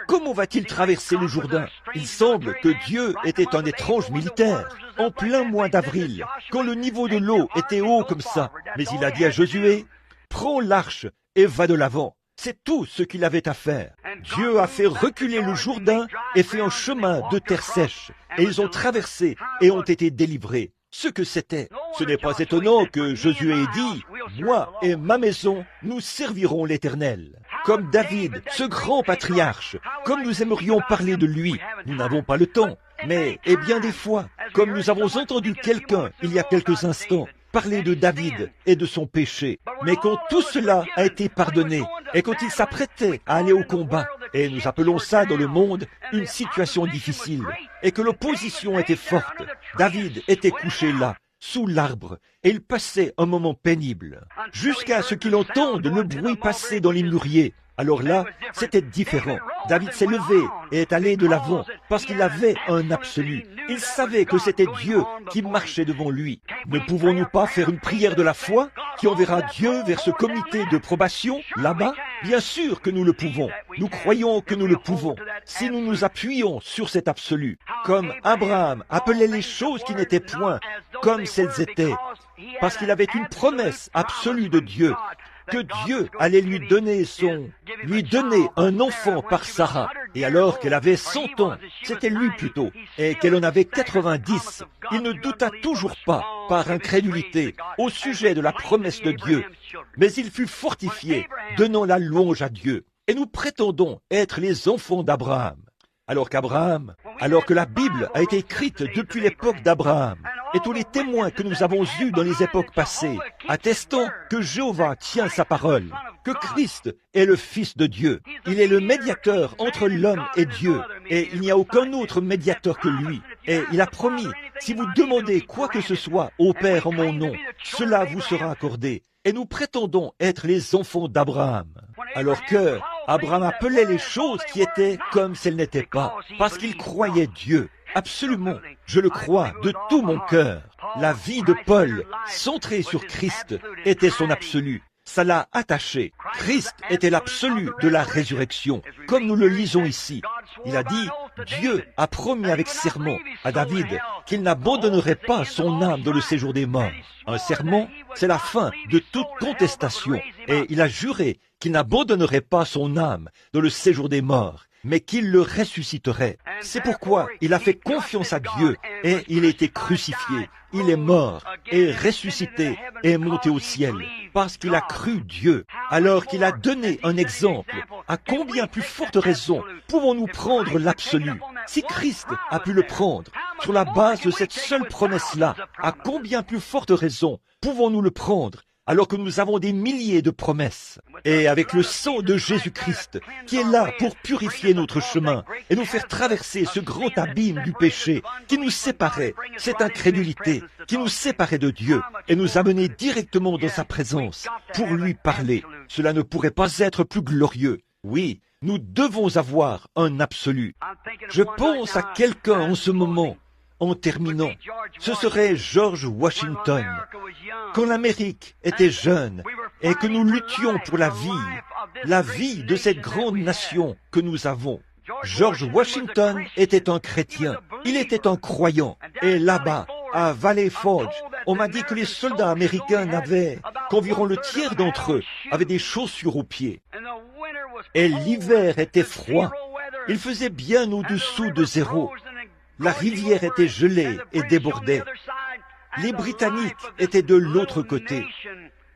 Comment va-t-il traverser le Jourdain? Il semble que Dieu était un étrange militaire, en plein mois d'avril, quand le niveau de l'eau était haut comme ça. Mais il a dit à Josué, prends l'arche et va de l'avant. C'est tout ce qu'il avait à faire. Dieu a fait reculer le Jourdain et fait un chemin de terre sèche. Et ils ont traversé et ont été délivrés. Ce que c'était. Ce n'est pas étonnant que Josué ait dit, « Moi et ma maison, nous servirons l'Éternel. » Comme David, ce grand patriarche, comme nous aimerions parler de lui, nous n'avons pas le temps. Mais, et bien des fois, comme nous avons entendu quelqu'un il y a quelques instants, parler de David et de son péché. Mais quand tout cela a été pardonné, et quand il s'apprêtait à aller au combat, et nous appelons ça dans le monde une situation difficile, et que l'opposition était forte, David était couché là, sous l'arbre, et il passait un moment pénible, jusqu'à ce qu'il entende le bruit passer dans les mûriers. Alors là, c'était différent. David s'est levé et est allé de l'avant parce qu'il avait un absolu. Il savait que c'était Dieu qui marchait devant lui. Ne pouvons-nous pas faire une prière de la foi qui enverra Dieu vers ce comité de probation là-bas? Bien sûr que nous le pouvons. Nous croyons que nous le pouvons si nous nous appuyons sur cet absolu. Comme Abraham appelait les choses qui n'étaient point comme celles étaient, parce qu'il avait une promesse absolue de Dieu, que Dieu allait lui donner un enfant par Sarah. Et alors qu'elle avait 100 ans, c'était lui plutôt, et qu'elle en avait 90, il ne douta toujours pas, par incrédulité, au sujet de la promesse de Dieu. Mais il fut fortifié, donnant la louange à Dieu. Et nous prétendons être les enfants d'Abraham. Alors que la Bible a été écrite depuis l'époque d'Abraham, et tous les témoins que nous avons eus dans les époques passées, attestant que Jéhovah tient sa parole, que Christ est le Fils de Dieu. Il est le médiateur entre l'homme et Dieu, et il n'y a aucun autre médiateur que lui. Et il a promis, si vous demandez quoi que ce soit au Père en mon nom, cela vous sera accordé. Et nous prétendons être les enfants d'Abraham. Alors que Abraham appelait les choses qui étaient comme si elles n'étaient pas, parce qu'il croyait Dieu. Absolument, je le crois de tout mon cœur. La vie de Paul, centrée sur Christ, était son absolu. Ça l'a attaché. Christ était l'absolu de la résurrection, comme nous le lisons ici. Il a dit, Dieu a promis avec serment à David qu'il n'abandonnerait pas son âme dans le séjour des morts. Un serment, c'est la fin de toute contestation. Et il a juré qu'il n'abandonnerait pas son âme dans le séjour des morts, mais qu'il le ressusciterait. C'est pourquoi il a fait confiance à Dieu et il a été crucifié. Il est mort et ressuscité et est monté au ciel parce qu'il a cru Dieu. Alors qu'il a donné un exemple, à combien plus forte raison pouvons-nous prendre l'absolu? Si Christ a pu le prendre sur la base de cette seule promesse-là, à combien plus forte raison pouvons-nous le prendre alors que nous avons des milliers de promesses? Et avec le sang de Jésus-Christ, qui est là pour purifier notre chemin et nous faire traverser ce grand abîme du péché qui nous séparait, cette incrédulité qui nous séparait de Dieu et nous amener directement dans sa présence pour lui parler, cela ne pourrait pas être plus glorieux. Oui, nous devons avoir un absolu. Je pense à quelqu'un en ce moment. En terminant, ce serait George Washington. Quand l'Amérique était jeune et que nous luttions pour la vie de cette grande nation que nous avons, George Washington était un chrétien, il était un croyant. Et là-bas, à Valley Forge, on m'a dit que les soldats américains n'avaient qu'environ le tiers d'entre eux avaient des chaussures aux pieds. Et l'hiver était froid, il faisait bien au-dessous de zéro. La rivière était gelée et débordait. Les Britanniques étaient de l'autre côté.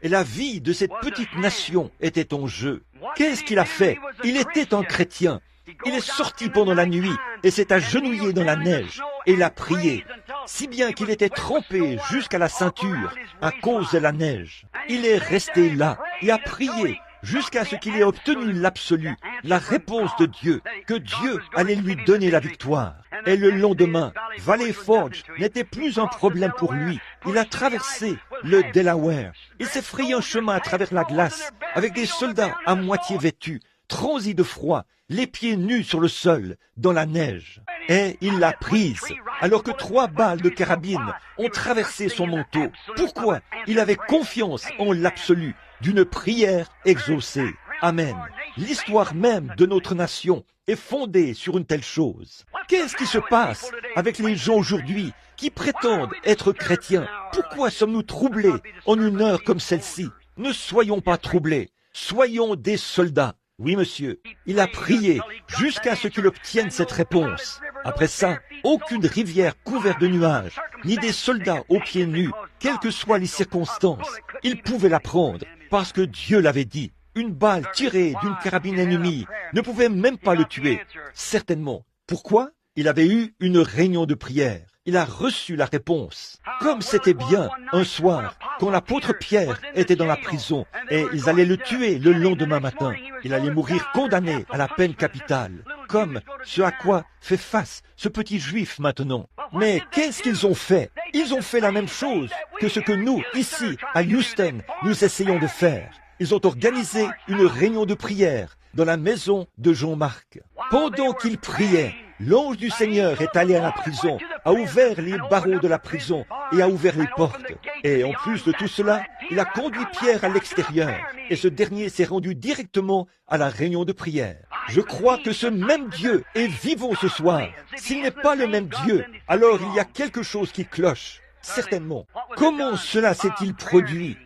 Et la vie de cette petite nation était en jeu. Qu'est-ce qu'il a fait? Il était un chrétien. Il est sorti pendant la nuit et s'est agenouillé dans la neige. Et il a prié, si bien qu'il était trempé jusqu'à la ceinture à cause de la neige. Il est resté là et a prié jusqu'à ce qu'il ait obtenu l'absolu, la réponse de Dieu, que Dieu allait lui donner la victoire. Et le lendemain, Valley Forge n'était plus un problème pour lui. Il a traversé le Delaware. Il s'est frayé un chemin à travers la glace, avec des soldats à moitié vêtus, transis de froid, les pieds nus sur le sol, dans la neige. Et il l'a prise, alors que 3 balles de carabine ont traversé son manteau. Pourquoi? Il avait confiance en l'absolu d'une prière exaucée. Amen. L'histoire même de notre nation est fondée sur une telle chose. Qu'est-ce qui se passe avec les gens aujourd'hui qui prétendent être chrétiens? Pourquoi sommes-nous troublés en une heure comme celle-ci? Ne soyons pas troublés. Soyons des soldats. Oui, monsieur, il a prié jusqu'à ce qu'il obtienne cette réponse. Après ça, aucune rivière couverte de nuages, ni des soldats aux pieds nus, quelles que soient les circonstances, il pouvait la prendre, parce que Dieu l'avait dit. Une balle tirée d'une carabine ennemie ne pouvait même pas le tuer. Certainement. Pourquoi? Il avait eu une réunion de prière. Il a reçu la réponse. Comme c'était bien un soir, quand l'apôtre Pierre était dans la prison et ils allaient le tuer le lendemain matin. Il allait mourir condamné à la peine capitale, comme ce à quoi fait face ce petit juif maintenant. Mais qu'est-ce qu'ils ont fait? Ils ont fait la même chose que ce que nous, ici, à Houston, nous essayons de faire. Ils ont organisé une réunion de prière dans la maison de Jean-Marc. Pendant qu'ils priaient, l'ange du Seigneur est allé à la prison, a ouvert les barreaux de la prison et a ouvert les portes. Et en plus de tout cela, il a conduit Pierre à l'extérieur et ce dernier s'est rendu directement à la réunion de prière. Je crois que ce même Dieu est vivant ce soir. S'il n'est pas le même Dieu, alors il y a quelque chose qui cloche. Certainement. Comment cela s'est-il produit?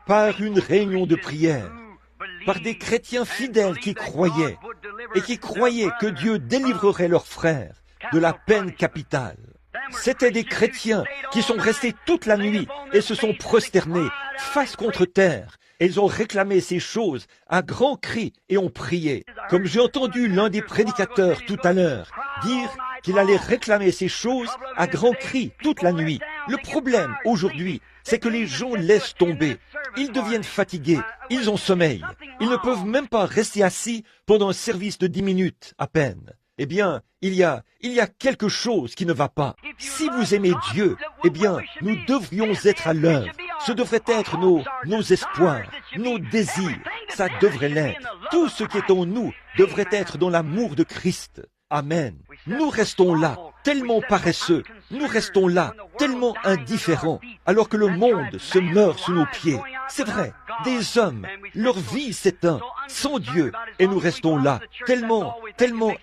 Par une réunion de prière, par des chrétiens fidèles qui croyaient, et qui croyaient que Dieu délivrerait leurs frères de la peine capitale. C'étaient des chrétiens qui sont restés toute la nuit et se sont prosternés, face contre terre, et ils ont réclamé ces choses à grands cris et ont prié. Comme j'ai entendu l'un des prédicateurs tout à l'heure dire qu'il allait réclamer ces choses à grands cris toute la nuit. Le problème aujourd'hui, c'est que les gens laissent tomber. Ils deviennent fatigués, ils ont sommeil. Ils ne peuvent même pas rester assis pendant un service de 10 minutes à peine. Eh bien, il y a quelque chose qui ne va pas. Si vous aimez Dieu, eh bien, nous devrions être à l'œuvre. Ce devrait être nos espoirs, nos désirs. Ça devrait l'être. Tout ce qui est en nous devrait être dans l'amour de Christ. Amen. Nous restons là, tellement paresseux. Nous restons là, tellement indifférents, alors que le monde se meurt sous nos pieds. C'est vrai, des hommes, leur vie s'éteint sans Dieu, et nous restons là, tellement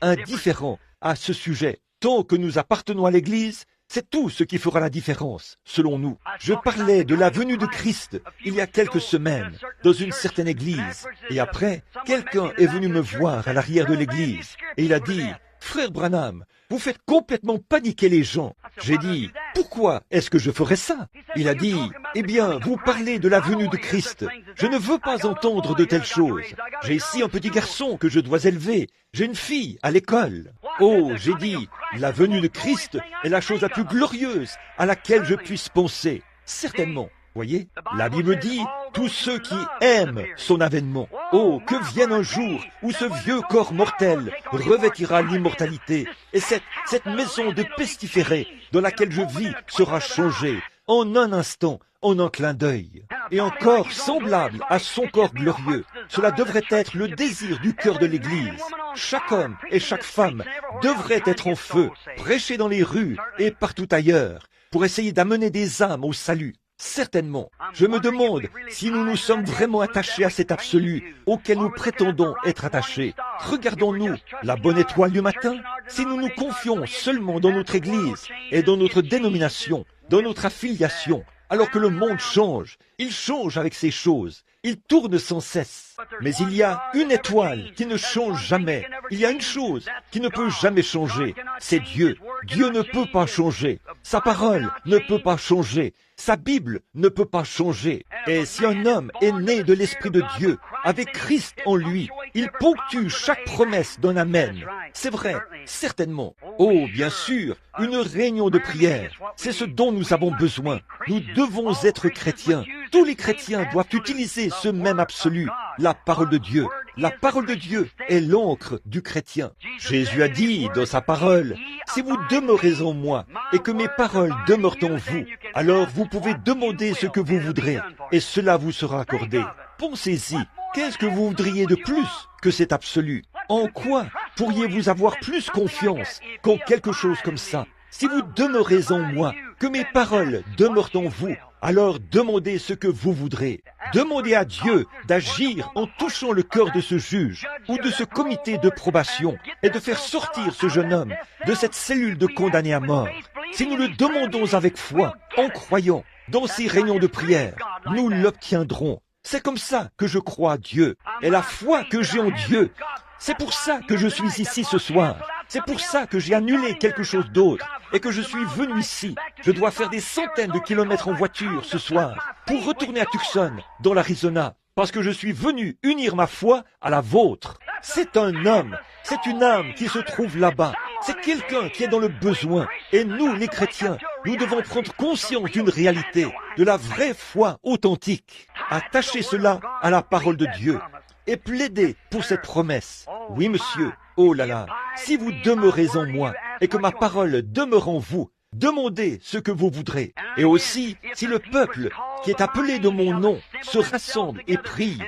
indifférents à ce sujet. Tant que nous appartenons à l'Église, C'est tout ce qui fera la différence, selon nous. Je parlais de la venue de Christ il y a quelques semaines dans une certaine église. Et après, quelqu'un est venu me voir à l'arrière de l'église et il a dit, « Frère Branham, vous faites complètement paniquer les gens. » J'ai dit, « Pourquoi est-ce que je ferais ça ?» Il a dit, « Eh bien, vous parlez de la venue de Christ. Je ne veux pas entendre de telles choses. J'ai ici un petit garçon que je dois élever. J'ai une fille à l'école. » Oh, j'ai dit, la venue de Christ est la chose la plus glorieuse à laquelle je puisse penser. Certainement. Voyez, la Bible dit, tous ceux qui aiment son avènement. Oh, que vienne un jour où ce vieux corps mortel revêtira l'immortalité et cette maison de pestiférés dans laquelle je vis sera changée en un instant, en un clin d'œil. Et un corps semblable à son corps glorieux. Cela devrait être le désir du cœur de l'Église. Chaque homme et chaque femme devraient être en feu, prêcher dans les rues et partout ailleurs, pour essayer d'amener des âmes au salut. Certainement, je me demande si nous nous sommes vraiment attachés à cet absolu auquel nous prétendons être attachés. Regardons-nous la bonne étoile du matin, si nous nous confions seulement dans notre Église et dans notre dénomination, dans notre affiliation, alors que le monde change, il change avec ces choses, il tourne sans cesse. Mais il y a une étoile qui ne change jamais, il y a une chose qui ne peut jamais changer, c'est Dieu. Dieu ne peut pas changer, sa parole ne peut pas changer, sa Bible ne peut pas changer. Et si un homme est né de l'Esprit de Dieu, avec Christ en lui, il ponctue chaque promesse d'un amen. C'est vrai, certainement. Oh, bien sûr, une réunion de prière, c'est ce dont nous avons besoin. Nous devons être chrétiens. Tous les chrétiens doivent utiliser ce même absolu, la parole de Dieu. La parole de Dieu est l'encre du chrétien. Jésus a dit dans sa parole, « Si vous demeurez en moi et que mes paroles demeurent en vous, alors vous pouvez demander ce que vous voudrez et cela vous sera accordé. » Pensez-y, qu'est-ce que vous voudriez de plus que cet absolu? En quoi pourriez-vous avoir plus confiance qu'en quelque chose comme ça? Si vous demeurez en moi, que mes paroles demeurent en vous, alors demandez ce que vous voudrez. Demandez à Dieu d'agir en touchant le cœur de ce juge ou de ce comité de probation et de faire sortir ce jeune homme de cette cellule de condamnés à mort. Si nous le demandons avec foi, en croyant, dans ces réunions de prière, nous l'obtiendrons. C'est comme ça que je crois à Dieu. Et la foi que j'ai en Dieu, c'est pour ça que je suis ici ce soir. C'est pour ça que j'ai annulé quelque chose d'autre et que je suis venu ici. Je dois faire des centaines de kilomètres en voiture ce soir pour retourner à Tucson, dans l'Arizona, parce que je suis venu unir ma foi à la vôtre. C'est un homme, c'est une âme qui se trouve là-bas. C'est quelqu'un qui est dans le besoin. Et nous, les chrétiens, nous devons prendre conscience d'une réalité, de la vraie foi authentique. Attachez cela à la parole de Dieu et plaidez pour cette promesse. Oui, monsieur, oh là là, si vous demeurez en moi et que ma parole demeure en vous, demandez ce que vous voudrez. Et aussi, si le peuple qui est appelé de mon nom se rassemble et prie,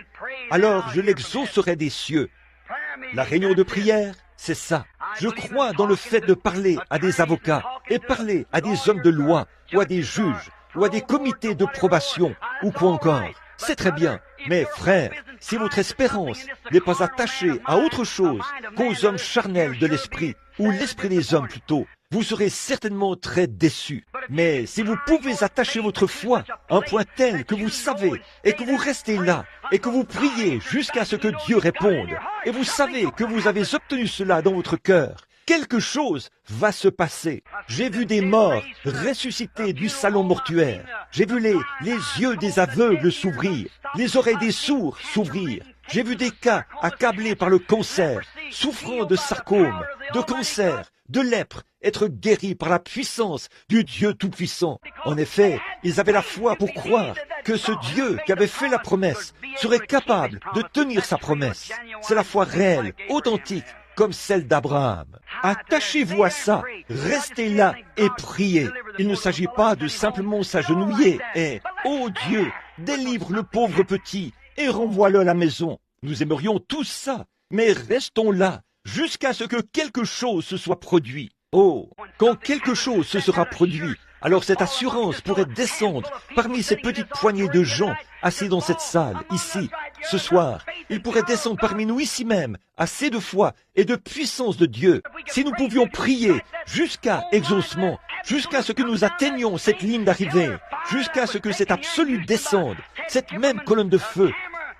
alors je l'exaucerai des cieux. La réunion de prière, c'est ça. Je crois dans le fait de parler à des avocats et parler à des hommes de loi ou à des juges ou à des comités de probation ou quoi encore. C'est très bien. Mais frères, si votre espérance n'est pas attachée à autre chose qu'aux hommes charnels de l'esprit, ou l'esprit des hommes plutôt, vous serez certainement très déçus. Mais si vous pouvez attacher votre foi à un point tel que vous savez et que vous restez là et que vous priez jusqu'à ce que Dieu réponde, et vous savez que vous avez obtenu cela dans votre cœur, quelque chose va se passer. J'ai vu des morts ressusciter du salon mortuaire. J'ai vu les yeux des aveugles s'ouvrir, les oreilles des sourds s'ouvrir. J'ai vu des cas accablés par le cancer, souffrant de sarcome, de cancer, de lèpre, être guéris par la puissance du Dieu Tout-Puissant. En effet, ils avaient la foi pour croire que ce Dieu qui avait fait la promesse serait capable de tenir sa promesse. C'est la foi réelle, authentique, comme celle d'Abraham. Attachez-vous à ça, restez là et priez. Il ne s'agit pas de simplement s'agenouiller et « Oh Dieu, délivre le pauvre petit et renvoie-le à la maison ». Nous aimerions tous ça, mais restons là jusqu'à ce que quelque chose se soit produit. Oh, quand quelque chose se sera produit, alors cette assurance pourrait descendre parmi ces petites poignées de gens assis dans cette salle, ici, Ce soir, il pourrait descendre parmi nous ici même, assez de foi et de puissance de Dieu. Si nous pouvions prier jusqu'à exaucement, jusqu'à ce que nous atteignions cette ligne d'arrivée, jusqu'à ce que cet absolu descende, cette même colonne de feu,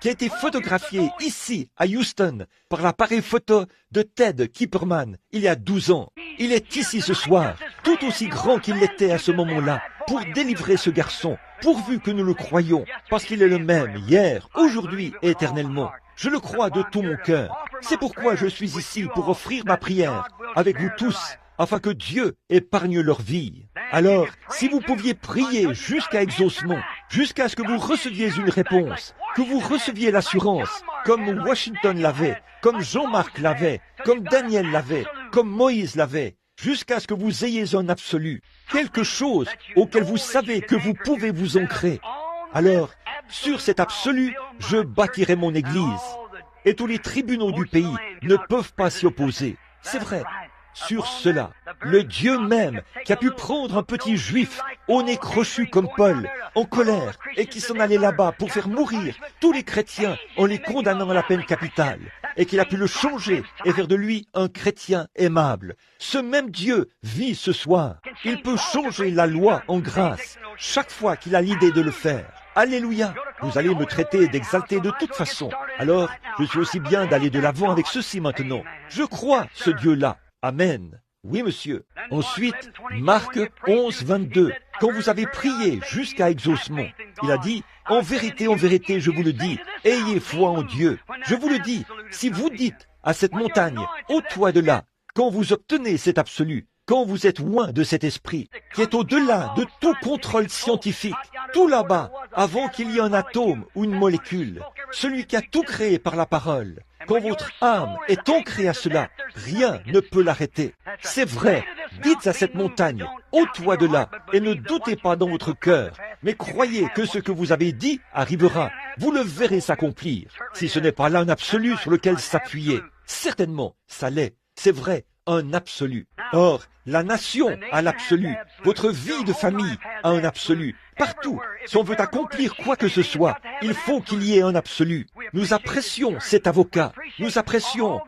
qui a été photographiée ici, à Houston, par l'appareil photo de Ted Kipperman, il y a 12 ans. Il est ici ce soir, tout aussi grand qu'il l'était à ce moment-là, pour délivrer ce garçon, pourvu que nous le croyons, parce qu'il est le même, hier, aujourd'hui et éternellement. Je le crois de tout mon cœur. C'est pourquoi je suis ici pour offrir ma prière, avec vous tous, afin que Dieu épargne leur vie. Alors, si vous pouviez prier jusqu'à exaucement, jusqu'à ce que vous receviez une réponse, que vous receviez l'assurance, comme Washington l'avait, comme Jean-Marc l'avait, comme Daniel l'avait, comme Moïse l'avait, jusqu'à ce que vous ayez un absolu, quelque chose auquel vous savez que vous pouvez vous ancrer. Alors, sur cet absolu, je bâtirai mon Église, et tous les tribunaux du pays ne peuvent pas s'y opposer. C'est vrai. Sur cela, le Dieu même qui a pu prendre un petit juif au nez crochu comme Paul, en colère, et qui s'en allait là-bas pour faire mourir tous les chrétiens en les condamnant à la peine capitale, et qu'il a pu le changer et faire de lui un chrétien aimable. Ce même Dieu vit ce soir. Il peut changer la loi en grâce chaque fois qu'il a l'idée de le faire. Alléluia! Vous allez me traiter d'exalté de toute façon. Alors, je suis aussi bien d'aller de l'avant avec ceci maintenant. Je crois ce Dieu-là. Amen. Oui, monsieur. Ensuite, Marc 11, 22. Quand vous avez prié jusqu'à exaucement, il a dit, en vérité, je vous le dis, ayez foi en Dieu. Je vous le dis, si vous dites à cette montagne, ôte-toi de là, quand vous obtenez cet absolu, quand vous êtes loin de cet esprit, qui est au-delà de tout contrôle scientifique, tout là-bas, avant qu'il y ait un atome ou une molécule, celui qui a tout créé par la parole, quand votre âme est ancrée à cela, rien ne peut l'arrêter. C'est vrai, dites à cette montagne, ôte-toi de là, et ne doutez pas dans votre cœur, mais croyez que ce que vous avez dit arrivera. Vous le verrez s'accomplir, si ce n'est pas là un absolu sur lequel s'appuyer. Certainement, ça l'est, c'est vrai, un absolu. Or, la nation a l'absolu, votre vie de famille a un absolu. Partout, si on veut accomplir quoi que ce soit, il faut qu'il y ait un absolu. Nous apprécions cet avocat, nous apprécions,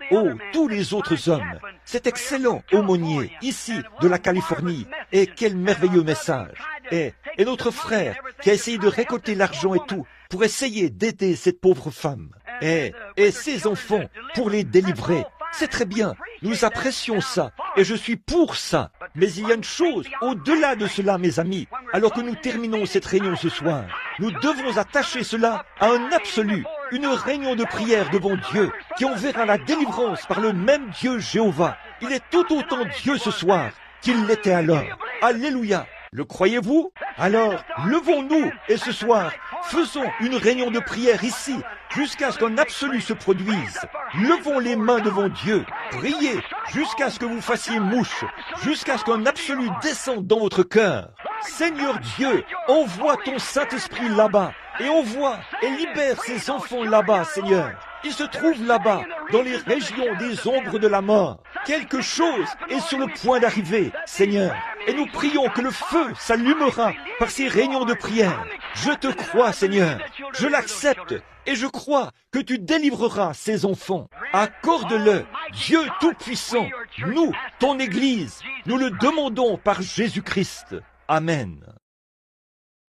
tous les autres hommes. Cet excellent aumônier, ici, de la Californie, et quel merveilleux message. Et notre frère, qui a essayé de récolter l'argent et tout, pour essayer d'aider cette pauvre femme. Et ses enfants, pour les délivrer. C'est très bien, nous apprécions ça, et je suis pour ça. Mais il y a une chose au-delà de cela, mes amis. Alors que nous terminons cette réunion ce soir, nous devons attacher cela à un absolu, une réunion de prière devant Dieu, qui enverra la délivrance par le même Dieu Jéhovah. Il est tout autant Dieu ce soir qu'il l'était alors. Alléluia. Le croyez-vous? Alors, levons-nous et ce soir, faisons une réunion de prière ici, jusqu'à ce qu'un absolu se produise. Levons les mains devant Dieu, priez jusqu'à ce que vous fassiez mouche, jusqu'à ce qu'un absolu descende dans votre cœur. Seigneur Dieu, envoie ton Saint-Esprit là-bas, et envoie et libère ces enfants là-bas, Seigneur. Ils se trouvent là-bas, dans les régions des ombres de la mort. Quelque chose est sur le point d'arriver, Seigneur. Et nous prions que le feu s'allumera par ces réunions de prière. Je te crois, Seigneur. Je l'accepte et je crois que tu délivreras ces enfants. Accorde-le, Dieu Tout-Puissant. Nous, ton Église, nous le demandons par Jésus-Christ. Amen.